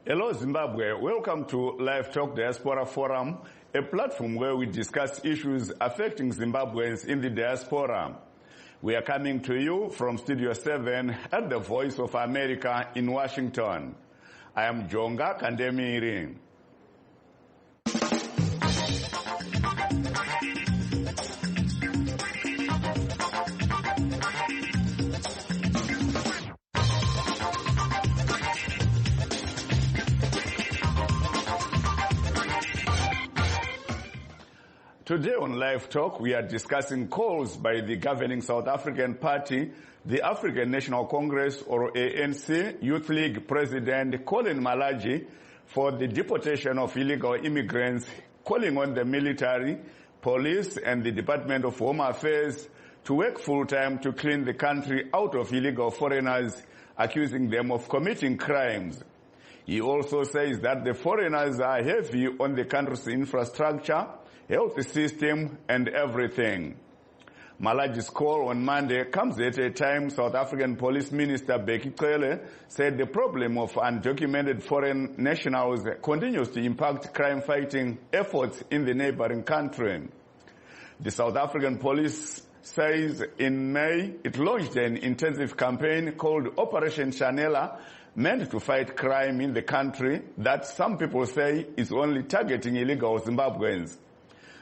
Hello Zimbabwe, welcome to Live Talk Diaspora Forum, a platform where we discuss issues affecting Zimbabweans in the diaspora. We are coming to you from Studio 7 at the Voice of America in Washington. I am Jonga Kandemiri. Today on Live Talk, we are discussing calls by the governing South African Party, the African National Congress, or ANC, Youth League President Colin Malaji for the deportation of illegal immigrants, calling on the military, police, and the Department of Home Affairs to work full-time to clean the country out of illegal foreigners, accusing them of committing crimes. He also says that the foreigners are heavy on the country's infrastructure, health system, and everything. Malaji's call on Monday comes at a time South African Police Minister Becky Cele said the problem of undocumented foreign nationals continues to impact crime-fighting efforts in the neighboring country. The South African Police says in May it launched an intensive campaign called Operation Chanela, meant to fight crime in the country that some people say is only targeting illegal Zimbabweans.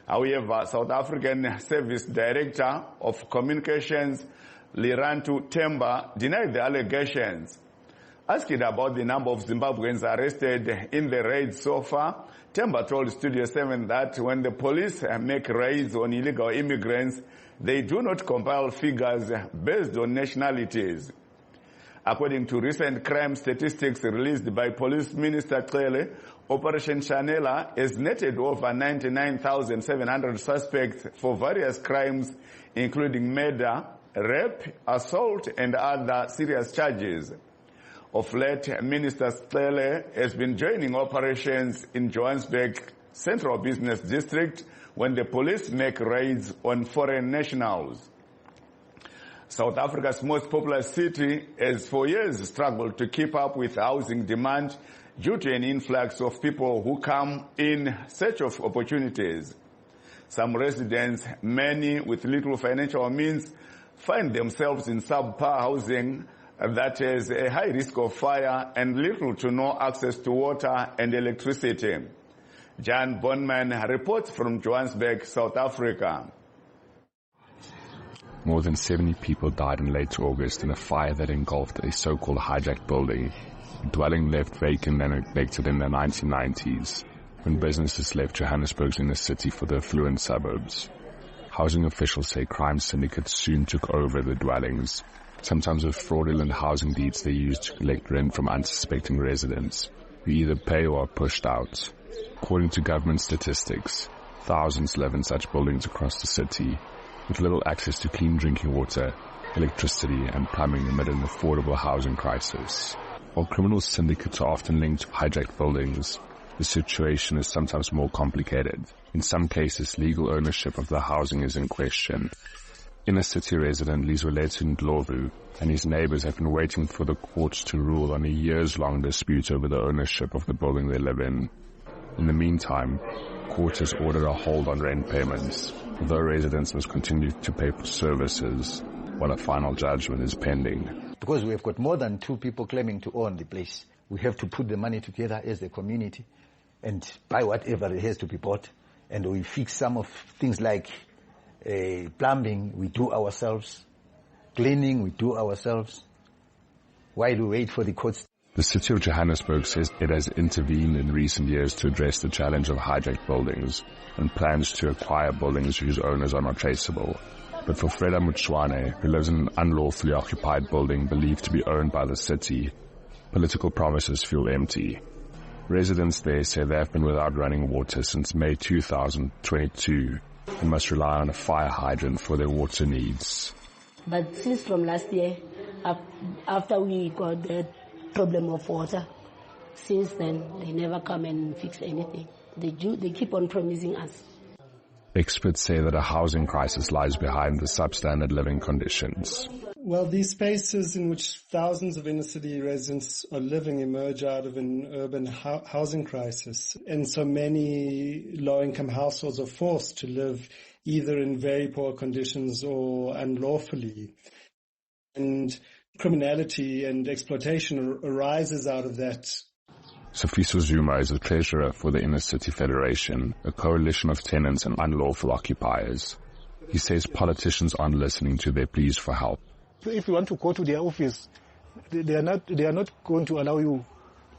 However, South African Service Director of Communications, Lirantu Temba, denied the allegations. Asked about the number of Zimbabweans arrested in the raids so far, Temba told Studio 7 that when the police make raids on illegal immigrants, they do not compile figures based on nationalities. According to recent crime statistics released by Police Minister Cele, Operation Chanela has netted over 99,700 suspects for various crimes, including murder, rape, assault, and other serious charges. Of late, Minister Cele has been joining operations in Johannesburg Central Business District when the police make raids on foreign nationals. South Africa's most populous city has for years struggled to keep up with housing demand due to an influx of people who come in search of opportunities. Some residents, many with little financial means, find themselves in subpar housing that has a high risk of fire and little to no access to water and electricity. Jan Bonman reports from Johannesburg, South Africa. More than 70 people died in late August in a fire that engulfed a so-called hijacked building, a dwelling left vacant and neglected in the 1990s, when businesses left Johannesburg's inner city for the affluent suburbs. Housing officials say crime syndicates soon took over the dwellings, sometimes with fraudulent housing deeds they used to collect rent from unsuspecting residents, who either pay or are pushed out. According to government statistics, thousands live in such buildings across the city, with little access to clean drinking water, electricity, and plumbing amid an affordable housing crisis. While criminal syndicates are often linked to hijacked buildings, the situation is sometimes more complicated. In some cases, legal ownership of the housing is in question. Inner city resident Lizweletu Ndlovu and his neighbors have been waiting for the courts to rule on a years-long dispute over the ownership of the building they live in. In the meantime, court has ordered a hold on rent payments, although residents must continue to pay for services while a final judgment is pending. Because we have got more than 2 people claiming to own the place, we have to put the money together as a community and buy whatever it has to be bought. And we fix some of things like plumbing, we do ourselves. Cleaning, we do ourselves. While we wait for the courts. The city of Johannesburg says it has intervened in recent years to address the challenge of hijacked buildings and plans to acquire buildings whose owners are not traceable. But for Freda Mutswane, who lives in an unlawfully occupied building believed to be owned by the city, political promises feel empty. Residents there say they have been without running water since May 2022 and must rely on a fire hydrant for their water needs. But since from last year, after we got the problem of water, since then they never come and fix anything. They keep on promising us. Experts say that a housing crisis lies behind the substandard living conditions. Well, these spaces in which thousands of inner-city residents are living emerge out of an urban housing crisis. And so many low-income households are forced to live either in very poor conditions or unlawfully. And criminality and exploitation arises out of that. Sifiso Zuma is the treasurer for the Inner City Federation, a coalition of tenants and unlawful occupiers. He says politicians aren't listening to their pleas for help. If you want to go to their office, they are not going to allow you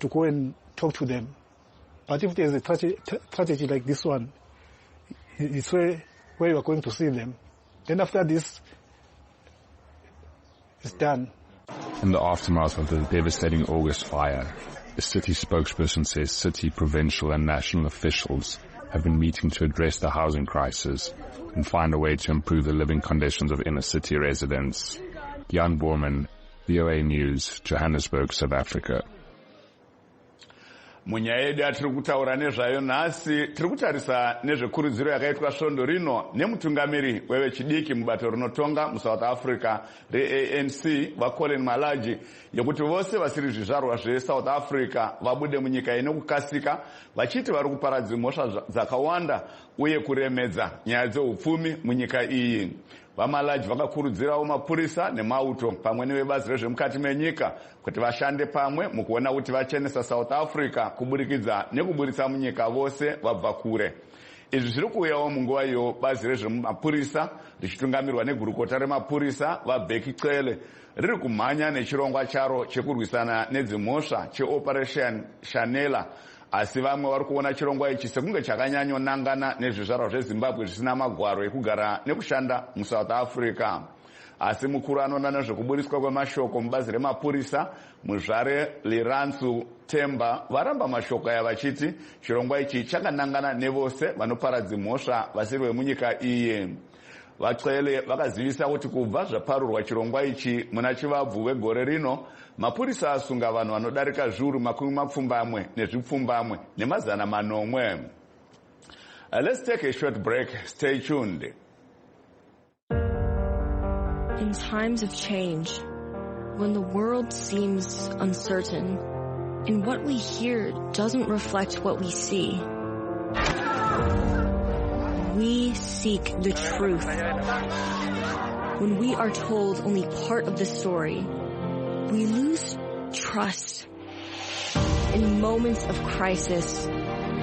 to go and talk to them. But if there's a tragedy like this one, it's where you are going to see them. Then after this, it's done. In the aftermath of the devastating August fire, a city spokesperson says city, provincial and national officials have been meeting to address the housing crisis and find a way to improve the living conditions of inner city residents. Jan Borman, VOA News, Johannesburg, South Africa. Munyaya yedu yatiri kutaura nezvayo nhasi tiri kutarisa nezvekurudziro yakaitwa svondo rino nemutungamiri wevechidiki mubato rinotonga muSouth Africa reANC vaColin Malaji yekuti vose vasiri zvizvarwa zveSouth Africa vabude munyika ino kukasika vachiti vari kuparadza mhosva dzakawanda uye kuremedza nyaya dzeupfumi munyika iyi. VaMalaji vakakurudzirawo mapurisa nemauto pamwe nevebazi rezvemukati menyika kuti vashande pamwe mukuona kuti vachenesa South Africa kuburikidza nekuburitsa munyika vose vabva kure. Izvi zviri kuuyawo munguva iyo bazi rezvemapurisa richitungamirwa negurukota remapurisa vaBheki Cele riri kumhanya nechirongwa charo chekurwisana nedzimhosva cheOperation Shanela. Asi vamwe vari kuona chirongwa ichi sekunge chakanyanyonangana nezvizvarwa zveZimbabwe zvisina magwaro ekugara nekushanda muSouth Africa. Asi mukuru anoona nezvekuburiswa kwemashoko mubazi remapurisa muzvare Lirantsu Temba varamba mashoko aya vachiti chirongwa ichi chakanangana nevose vanoparadza mhosva vasiri vemunyika iyi. VaCele vakazivisa kuti kubva zvaparurwa chirongwa ichi muna chivabvu wegore rino mapurisa asunga vanhu vanodarika zviuru makumi mapfumbamwe nezvipfumbamwe nemazana manomwe. Let's take a short break. Stay tuned. In times of change, when the world seems uncertain and what we hear doesn't reflect what we see, we seek the truth. When we are told only part of the story, we lose trust. In moments of crisis,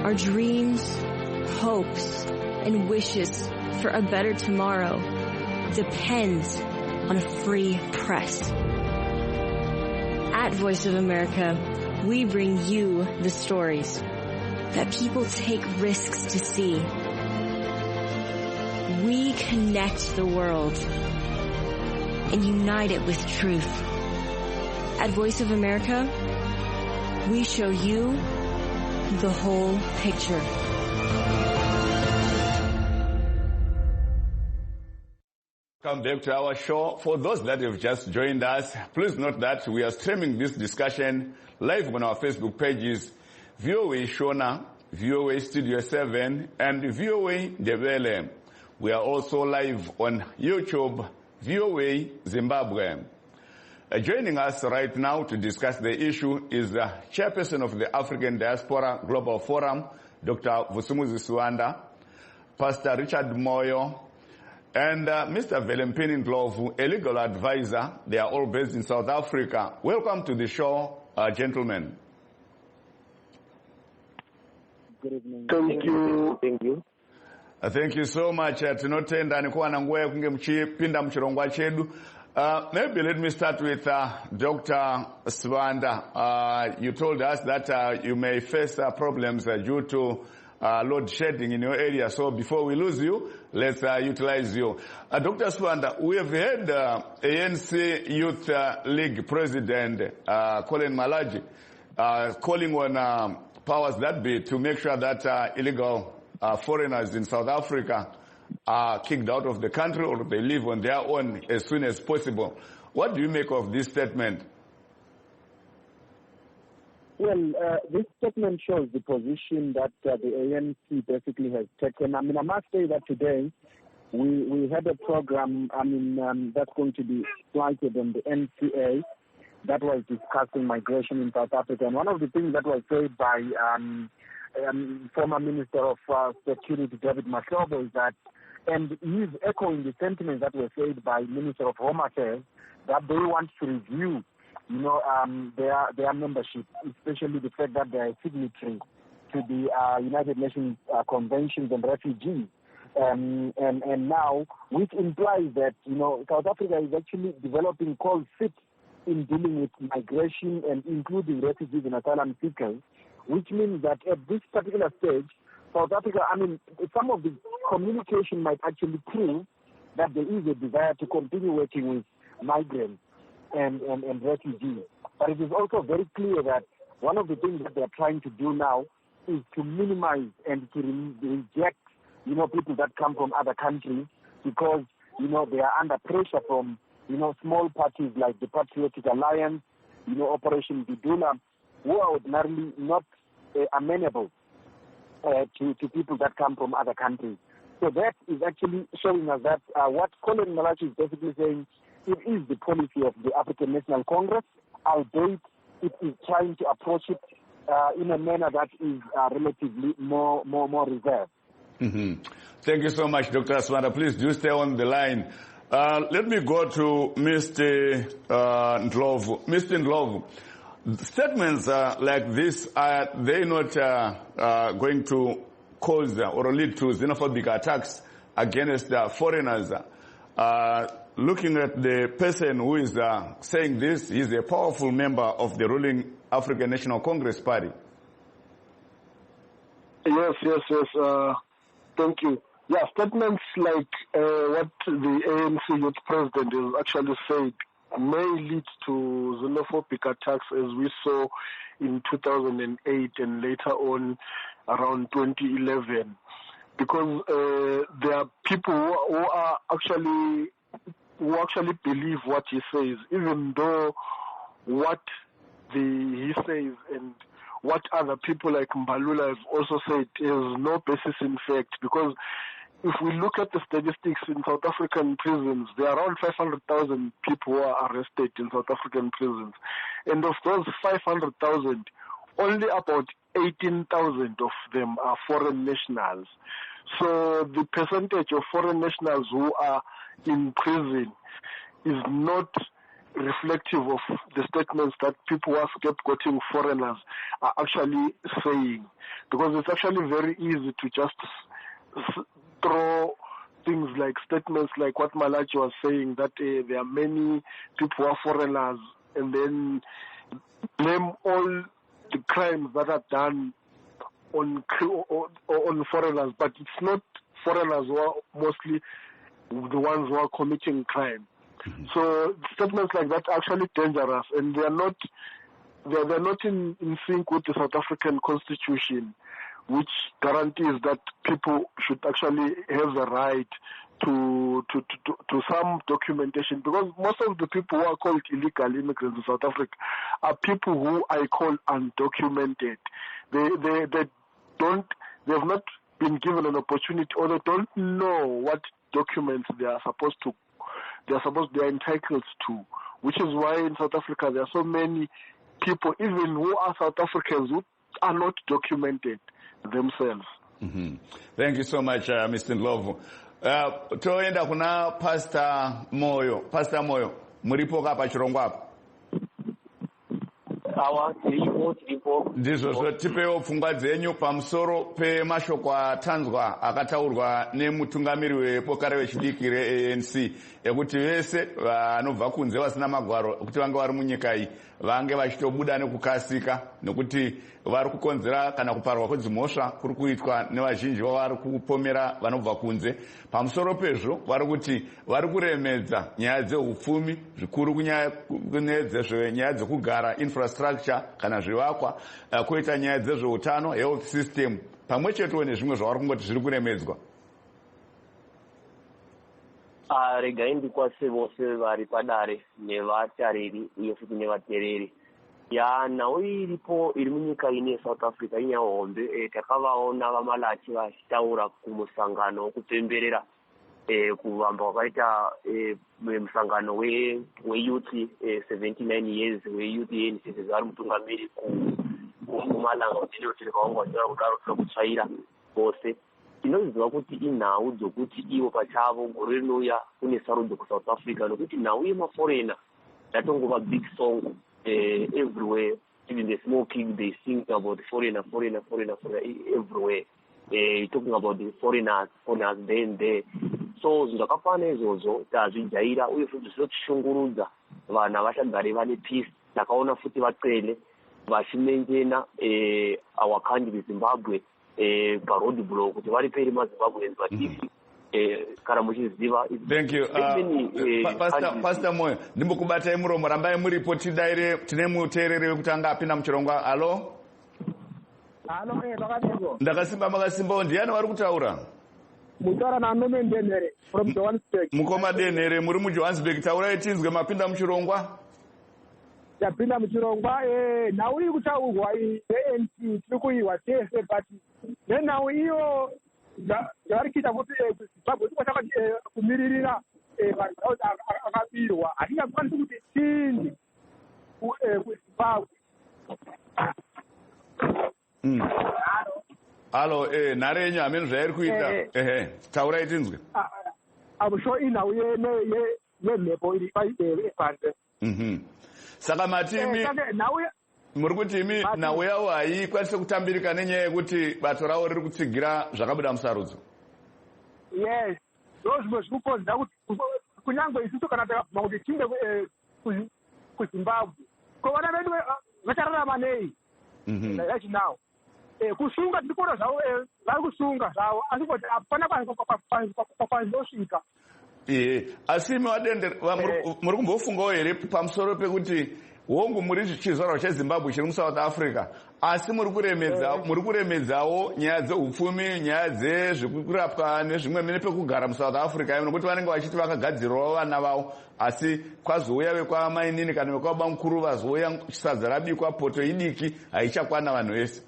our dreams, hopes, and wishes for a better tomorrow depends on a free press. At Voice of America, we bring you the stories that people take risks to see. We connect the world and unite it with truth. At Voice of America, we show you the whole picture. Welcome back to our show. For those that have just joined us, please note that we are streaming this discussion live on our Facebook pages, VOA Shona, VOA Studio 7, and VOA Ndebele. We are also live on YouTube, VOA Zimbabwe. Joining us right now to discuss the issue is the chairperson of the African Diaspora Global Forum, Dr. Vusumuzi Suanda, Pastor Richard Moyo, and Mr. Velempini Ndlovu, a legal advisor. They are all based in South Africa. Welcome to the show, gentlemen. Good evening. Thank you. Thank you so much. Tinotenda nikuwana nguwa yekunge mchipinda mchirongwa chedu. Maybe let me start with Dr. Swanda. You told us that you may face problems due to load shedding in your area. So before we lose you, let's utilize you. Dr. Swanda, we have heard ANC Youth League President Colin Malaji calling on powers that be to make sure that illegal foreigners in South Africa are kicked out of the country or they live on their own as soon as possible. What do you make of this statement? Well, this statement shows the position that the ANC basically has taken. I mean, I must say that today we had a program, that's going to be flighted on the NCA that was discussing migration in South Africa. And one of the things that was said by former Minister of Security, David Mahlobo, is that, and he's echoing the sentiments that were said by Minister of Home Affairs, that they want to review, their membership, especially the fact that they are signatory to the United Nations Conventions on Refugees. And now, which implies that, South Africa is actually developing cold feet in dealing with migration and including refugees and asylum seekers, which means that at this particular stage, South Africa, some of the communication might actually prove that there is a desire to continue working with migrants and refugees. But it is also very clear that one of the things that they're trying to do now is to minimize and to reject, people that come from other countries because, they are under pressure from, small parties like the Patriotic Alliance, Operation Bidula, who are ordinarily not amenable to people that come from other countries. So that is actually showing us that what Colin Malachi is basically saying, it is the policy of the African National Congress, albeit it is trying to approach it in a manner that is relatively more reserved. Mm-hmm. Thank you so much, Dr. Asmara. Please do stay on the line. Let me go to Mr. Ndlovu. Mr. Ndlovu, statements like this, are they not going to cause or lead to xenophobic attacks against foreigners? Looking at the person who is saying this, he's a powerful member of the ruling African National Congress Party. Yes. Thank you. Yeah, statements like what the ANC youth president has actually said may lead to xenophobic attacks, as we saw in 2008 and later on around 2011, because there are people who actually believe what he says, even though what he says and what other people like Mbalula have also said has no basis in fact, because if we look at the statistics in South African prisons, there are around 500,000 people who are arrested in South African prisons. And of those 500,000, only about 18,000 of them are foreign nationals. So the percentage of foreign nationals who are in prison is not reflective of the statements that people who are scapegoating foreigners are actually saying. Because it's actually very easy to just throw things like statements like what Malachi was saying, that there are many people who are foreigners, and then blame all the crimes that are done on foreigners. But it's not foreigners who are mostly the ones who are committing crime. Mm-hmm. So statements like that are actually dangerous, and they're not in sync with the South African Constitution, which guarantees that people should actually have the right to some documentation, because most of the people who are called illegal immigrants in South Africa are people who I call undocumented. They have not been given an opportunity, or they don't know what documents they are entitled to, which is why in South Africa there are so many people, even who are South Africans, who are not documented themselves. Mm-hmm. Thank you so much, Mr. Ndlovu. Toenda kuna Pastor Moyo, muripo kapa chirongwa hapa? Tiripo. Ndizvo tipewo pfungwa dzenyu pamusoro pemashoko atanzwa akataurwa nemutungamiri wepoka revechidiki reANC ekuti vese vanobva kunze vasina magwaro kuti vange vari munyika iyi vange vachitobuda nekukasika, nekuti vari kukonzera kana kuparwa kwedzimhosva kuri kuitwa nevazhinji vavari kupomera vanobva kunze. Pamusoro pezvo vari kuti vari kuremedza nyaya dzeupfumi zvikuru nyaya dzekugara, infrastructure kana zvivakwa, koita nyaya dzezveutano, health system, pamwe chetewo nezvimwe zvavari kungoti zviri kuremedzwa. Regai ndikwase vose vari padare nevatariri uye futi nevatereri. Nhau iripo iri munyika ine South Africa inyaya hombe. Takavaona vaMalachi vachitaura kumusangano wekupemberera kuvamba kwakaita musangano weyouth 79 years weyouth ANC vari mutungamiri kumalanga kuti ndinotireka wangu vachira kudaro tira kutsvaira vose. Tinoziva kuti inhau dzokuti ivo pachavo gore rinouya kune sarudzo kuSouth Africa nokuti nhau yemaforena yatongova big song everywhere. Even the small kids, they sing about foreigner everywhere. Talking about the foreigners there and there. So zvakafana izvozvo tazvijaira uye futi zvinotishungurudza vana vachagare vane peace. Takaona futi vatsvene vachimenjena our country Zimbabwe paroad block kuti vari peri maZimbabweans but kana muchiziva. Thank you. Pastor Moyo, ndimbokubatai muromo, rambai muripo tidaire tine muteereri wekutanga apinda muchirongwa. Halo? Halo, zvakadeko. Ndakasimba makasimbawo, ndiani vari kutaura? Mutaura naNome Denhere from Johannesburg. Mukoma Denhere, muri muJohannesburg, taurai tinzwe mapinda muchirongwa. Tapinda muchirongwa, nhau iri kutaurwa ANC tiri kuiwa tese but nenhau iyo zvavari kuita kuti Zimbabwe tikosaka kumiririra vanhu akabirwa hatingakwanisi kuti tindi kuZimbabwe. Halo, nhare yenyu hamene zvairi kuita. Taurai tinzwe. Amusho inhau yemhepo iri panze. Saka matimi muri kuti imi nhau yavo haikwanise kutambirika nenyaya yekuti bato ravo riri kutsigira zvakabuda musarudzo. Yes, ndozvimwe zviri kukonzera kuti kunyange isusu kana takabvuma kuti tinde kuZimbabwe ko vana vedu vachararama nei right now. Kusunga tiri kuona zvavo vari kusunga zvavo asi kuti hapana kwazvinosvika. Asi imi Wadendere muri kumbofungawo here pamusoro pekuti hongu muri chizvarwa cheZimbabwe chiri muSouth Africa asi muri kuremedzawo nyaya dzeupfumi, nyaya dzezvekurapwa nezvimwe nepekugara muSouth Africa nokuti vanenge vachiti vakagadzirirawo vana vavo asi kwazouya vekwamainini kana vekwababa mukuru vazouya sadza rabikwa poto idiki haichakwana vanhu vese.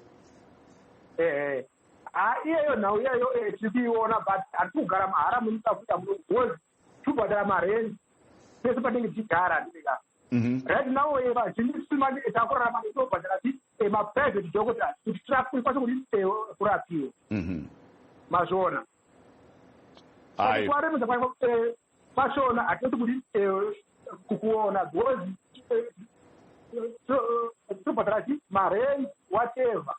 Iyeyo nhau iyeyo tiri kuiona but hatiri kugara mahara muni Africa muno because tubhadhara marenzi pese patinenge tichigara ndika. Right now vazhinji simani takurarama tobhadhara maprivate doctors kuti tikwanise kuti kurapiwa mazvona kwaremedza pashona hatinoti kuti kukuona because tobhadhara marenzi whatever.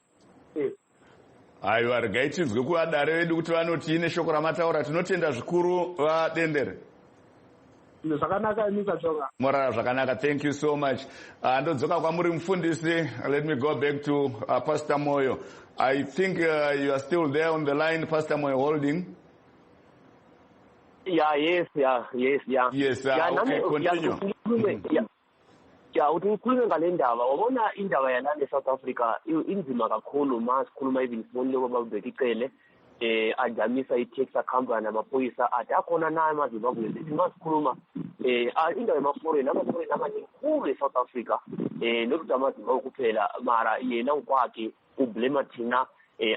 Aiwa, regai tinzwe kuvadare vedu kuti vanoti ine shoko ramataura. Tinotenda zvikuru Wadendere. Zvakanaka nyika chonga. Morara zvakanaka. Thank you so much. Ndodzoka kwamuri mufundisi. Let me go back to Pastor Moyo. I think you are still there on the line, Pastor Moyo, holding. Yes. Yes, okay, continue. Kuti ngikhulume ngale ndaba wabona indaba yalana eSouth Africa inzima kakhulu masikhuluma even sifonile kwababheki icele ajamisa i-tax company namaphoyisa athi akhona nayo amaZimbabwe sithi masikhuluma indaba yamaforeign amaningi khulu eSouth Africa nokuthi amaZimbabwe kuphela mara yena ngokwakhe ublema thina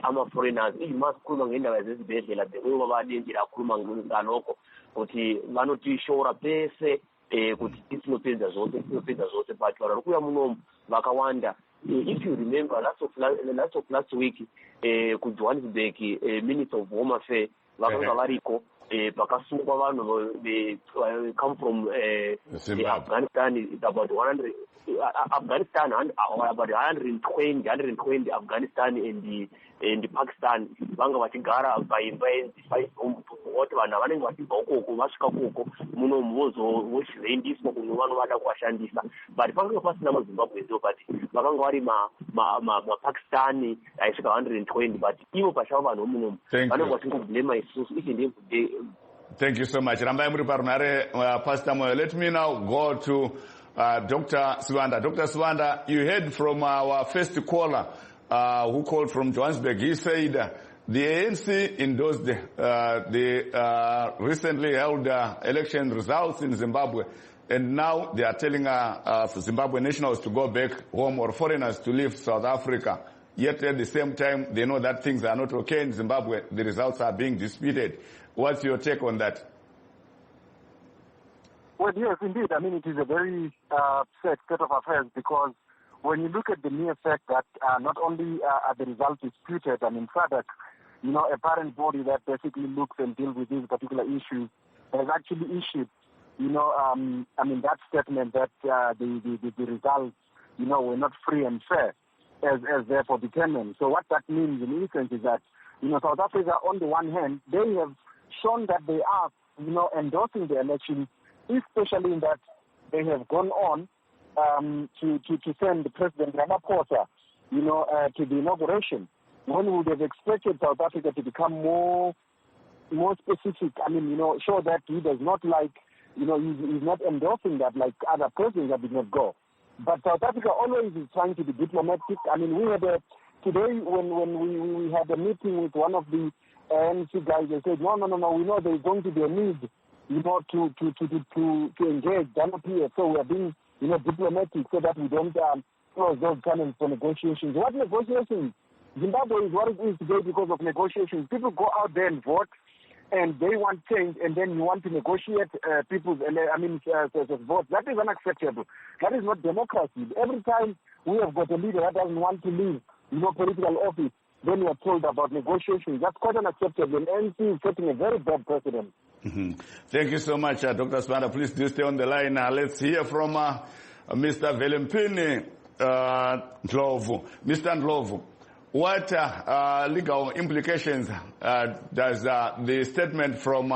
ama-foreigners masikhuluma ngendaba zezibhedlela bekuyoba balendlela akhuluma ngalokho ukuthi banotishora bese kuti isinopedza zvose but vanhu kuya munomu vakawanda. If you remember last of last week kuJohannesburg Minister of Home Affairs vakanga variko pakasungwa vanhu come from Afghanistan about 100 Afghanistan about 120 Afghanistan and Pakistan vanga vachigara paimba kuti vanhu vanenge vachibva ukoko vasvika ukoko muno vozviendiswa kuno vanovada kuvashandisa but pakanga pasina maZimbabwe ndo but vakanga vari mapakistani aisvika 120 but ivo pachavo vanhu munomu vanenge vachingoblema isusu ichi ndebudhe. Thank you so much. Rambai muri parunare Pastor Moyo. Let me now go to Dr. Swanda. Dr. Swanda, you heard from our first caller who called from Johannesburg. He said the ANC endorsed the recently held election results in Zimbabwe, and now they are telling Zimbabwe nationals to go back home or foreigners to leave South Africa. Yet at the same time, they know that things are not okay in Zimbabwe. The results are being disputed. What's your take on that? Well, yes, indeed. I mean, it is a very sad state of affairs because when you look at the mere fact that not only are the results disputed, I mean, SADC, a parent body that basically looks and deals with these particular issues, has actually issued, that statement that the results, were not free and fair, as therefore determined. So what that means in essence is that, South Africa, on the one hand, they have shown that they are, endorsing the election, especially in that they have gone on to send President Ramaphosa, to the inauguration. One would have expected South Africa to become more specific. I mean, show that he does not like, he's not endorsing that like other presidents that did not go. But South Africa always is trying to be diplomatic. I mean, we had today when we had a meeting with one of the ANC guys, they said, no, we know there's going to be a need, to engage here. So we are being, diplomatic so that we don't close those channels for negotiations. What negotiations? Zimbabwe is what it is today because of negotiations. People go out there and vote, and they want change, and then you want to negotiate people's vote. That is unacceptable. That is not democracy. Every time we have got a leader that doesn't want to leave, political office, then we are told about negotiations. That's quite unacceptable. And ANC is setting a very bad precedent. Mm-hmm. Thank you so much, Dr. Smada. Please do stay on the line. Let's hear from Mr. Velempini Ndlovu. Mr. Ndlovu, what legal implications does the statement from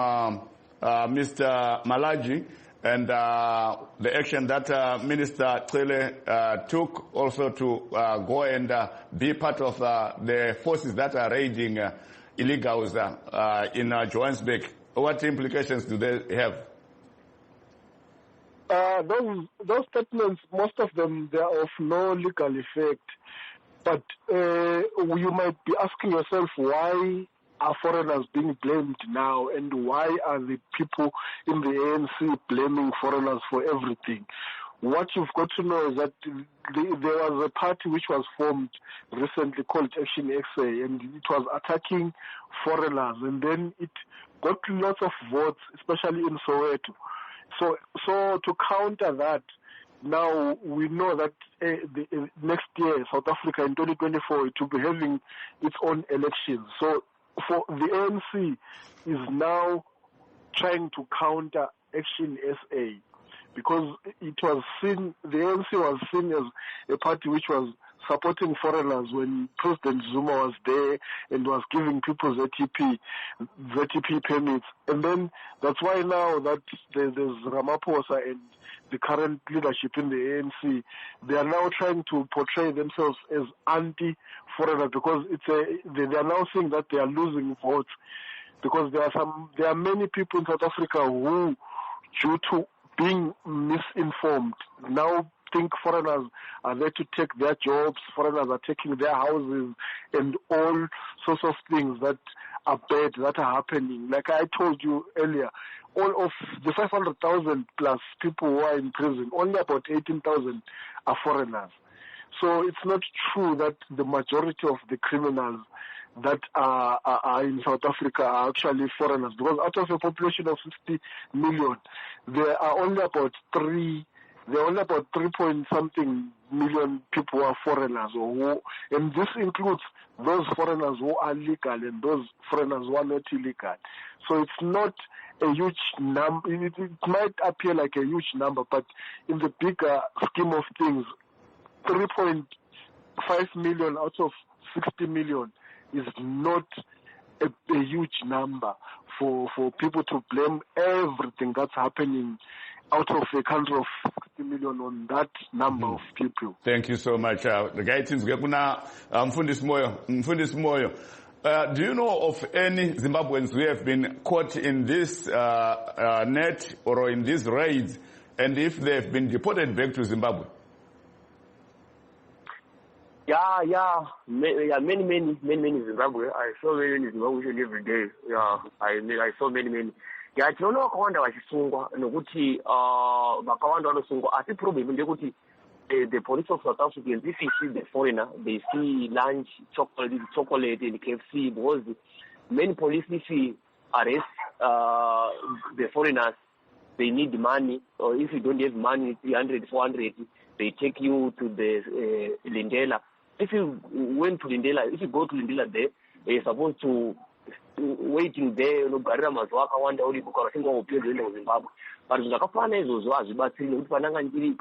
Mr. Malaji and the action that Minister Cele took also to go and be part of the forces that are raiding illegals in Johannesburg, what implications do they have? Those statements, most of them, they are of no legal effect. But you might be asking yourself, why are foreigners being blamed now, and why are the people in the ANC blaming foreigners for everything? What you've got to know is that there was a party which was formed recently called Action SA, and it was attacking foreigners, and then it got lots of votes, especially in Soweto. So to counter that, now we know that next year, South Africa in 2024, it will be having its own elections. So for the ANC is now trying to counter Action SA, because it was seen, the ANC was seen as a party which was supporting foreigners when President Zuma was there and was giving people ZTP permits. And then that's why now that there's Ramaphosa and the current leadership in the ANC, they are now trying to portray themselves as anti-foreigner, because they are now saying that they are losing votes, because there are many people in South Africa who, due to being misinformed, now think foreigners are there to take their jobs, foreigners are taking their houses, and all sorts of things that are bad that are happening. Like I told you earlier, all of the 500,000 plus people who are in prison, only about 18,000 are foreigners. So it's not true that the majority of the criminals that are in South Africa are actually foreigners, because out of a population of 60 million, there are only about 3 point something million people who are foreigners, and this includes those foreigners who are legal and those foreigners who are not illegal. So it's not a huge number. It might appear like a huge number, but in the bigger scheme of things, 3.5 million out of 60 million is not a huge number for people to blame everything that's happening out of a country of 60 million on that number of people. Thank you so much. The guy thinks Mfundis Moyo. Do you know of any Zimbabweans who have been caught in this net or in these raids, and if they have been deported back to Zimbabwe? Yeah, many Zimbabwe. I saw many Zimbabwe every day. Yeah, I saw many. Yeah, tinoona vakawanda vachisungwa nokuti vakawanda vanosungwa, asi problem ndekuti the police of South Africans, if you see the foreigner, they see lunch, chocolate and KFC, because many police, if arrest the foreigners. They need money, or if you don't have money, 300, 400, they take you to the Lindela. If you went to Lindela, if you go to Lindela there, you're supposed to waiting there, garira mazuva akawanda uri kukarashinga upiyo kuenda kuZimbabwe. But zvakafana izvozvo hazvibatsiri nekuti pananga ndiri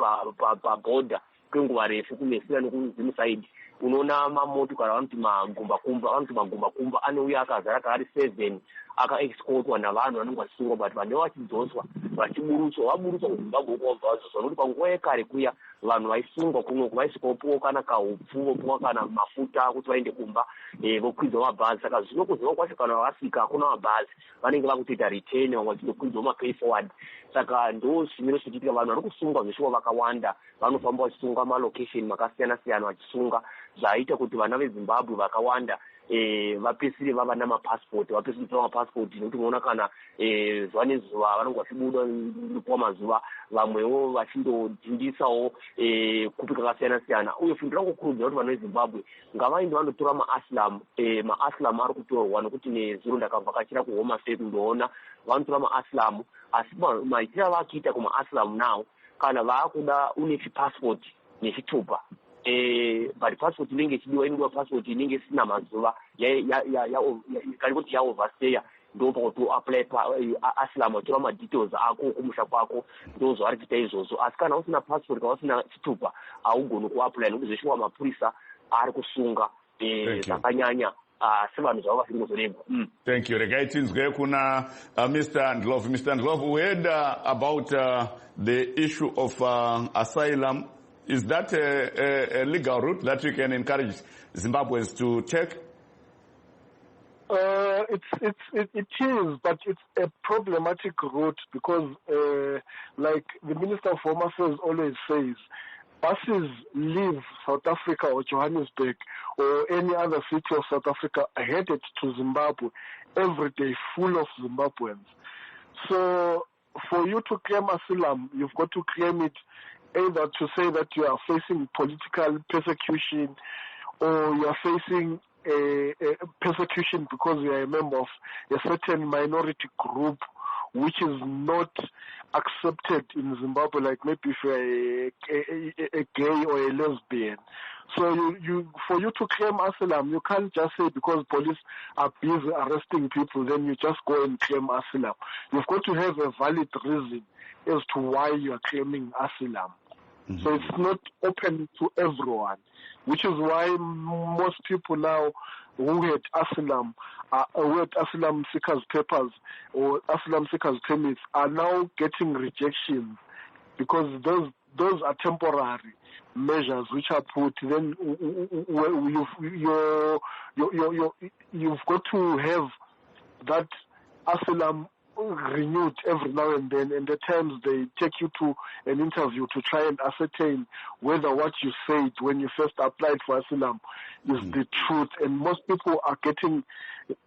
paborder kwenguva refu kumesira nekuzimusaidi. Unoona mamotokari vanoti magumbakumba anouya akazara kaari 7 akaexportwa navanhu vanenge vachisungwa, but vanenge vachidzoswa vachiburutswa kuZimbabwe uko vabva vadzoswa nokuti panguva yekare kuya vanhu vaisungwa kunoku vaisvikawopuwa kana kaupfu vopuwa kana mafuta kuti vaende kumba vokwidzwa mabhazi. Saka zvino kuziva kwacho kana vasvika hakuna mabhazi vanenge vakutoita return, vamwe vachindokwidzwa mapay forward. Saka ndo zvimiro zvichiitika, vanhu vari kusungwa zveshuwa vakawanda vanofamba vachisunga malocation makasiyana siyana vachisunga, zvaita kuti vana veZimbabwe vakawanda vapesire vava namapasipoti, vapesire kutora mapasipoti nekuti unoona kana zuva nezuva vanenge vachibuda kuwa mazuva, vamwewo vachindodhindisawo kupi kakasiyana siyana. Uye fundo rangokurudzira kuti vana veZimbabwe ngavaende vandotora maaslam. Maaslam ari kutorwa nokuti nezuro ndakavhakachira kuHome Affairs kundoona vanotora maaslam, asi maitiro avakuita kumaaslam nawo kana vaakuda une chipasipoti nechitupa but passport inenge ichidiwa inodiwa passport inenge isina mazuva kana kuti yaoverstaya, ndo pakutoapply aslam watora madetails ako kumusha kwako, ndo zvavari kuita izvozvo. Asi kana usina passport kana usina chitupa haugoni kuapply nokuti zveshuwa mapurisa ari kusunga zvakanyanya sevanhu zvavo vasingozoremba. Thank you. Regai tinzwe kuna Mr. Ndlovu. Mr. Ndlovu, we heard about the issue of asylum. Is that a legal route that we can encourage Zimbabweans to take? It is, but it's a problematic route because, like the Minister of Home Affairs always says, buses leave South Africa or Johannesburg or any other city of South Africa headed to Zimbabwe every day, full of Zimbabweans. So for you to claim asylum, you've got to claim it either to say that you are facing political persecution or you are facing persecution because you are a member of a certain minority group which is not accepted in Zimbabwe, like maybe if you're a gay or a lesbian. So for you to claim asylum, you can't just say because police are busy arresting people, then you just go and claim asylum. You've got to have a valid reason as to why you are claiming asylum. Mm-hmm. So it's not open to everyone, which is why most people now who had asylum seekers papers or asylum seekers permits are now getting rejections because those are temporary measures which are put. Then you've got to have that asylum renewed every now and then, and at times they take you to an interview to try and ascertain whether what you said when you first applied for asylum is the truth, and most people are getting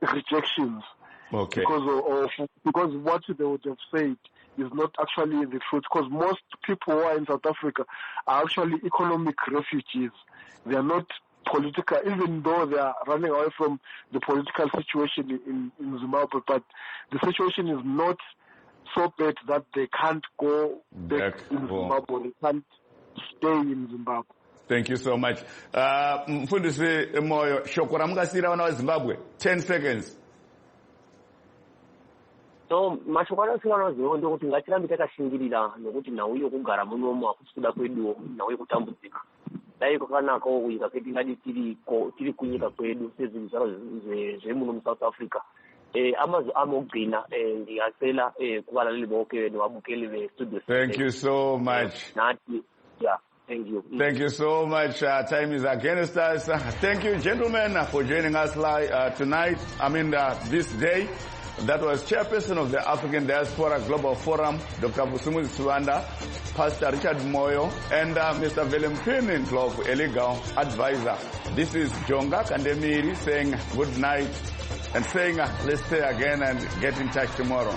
rejections because what they would have said is not actually the truth, because most people who are in South Africa are actually economic refugees. They are not political, even though they are running away from the political situation in Zimbabwe, but the situation is not so bad that they can't go back in Zimbabwe, they can't stay in Zimbabwe. Thank you so much. Mfundisi Moyo, shoko ramungasira vana veZimbabwe, 10 seconds. So mashoko anosira vana veZimbabwe ndokuti ngatirambe takashingirira nokuti nhau yokugara munomu hakusi kuda kweduwo, nhau yekutambudzika. Dai kwakanakawo kunyika kwedu ngati tiri kunyika kwedu sezvinhu zvaro zvemuno muSouth Africa. Amazwi amogcina ndiyacela kuvalaleli bonke nevabukeli vestudio. Thank you so much. Yeah, thank you. Thank you so much. Time is against us. Thank you, gentlemen, for joining us tonight. This day. That was Chairperson of the African Diaspora Global Forum, Dr. Busumuzi Suwanda, Pastor Richard Moyo, and Mr. Velempini Ndlovu, a legal advisor. This is Jonga Kandemiri saying good night and saying let's stay again and get in touch tomorrow.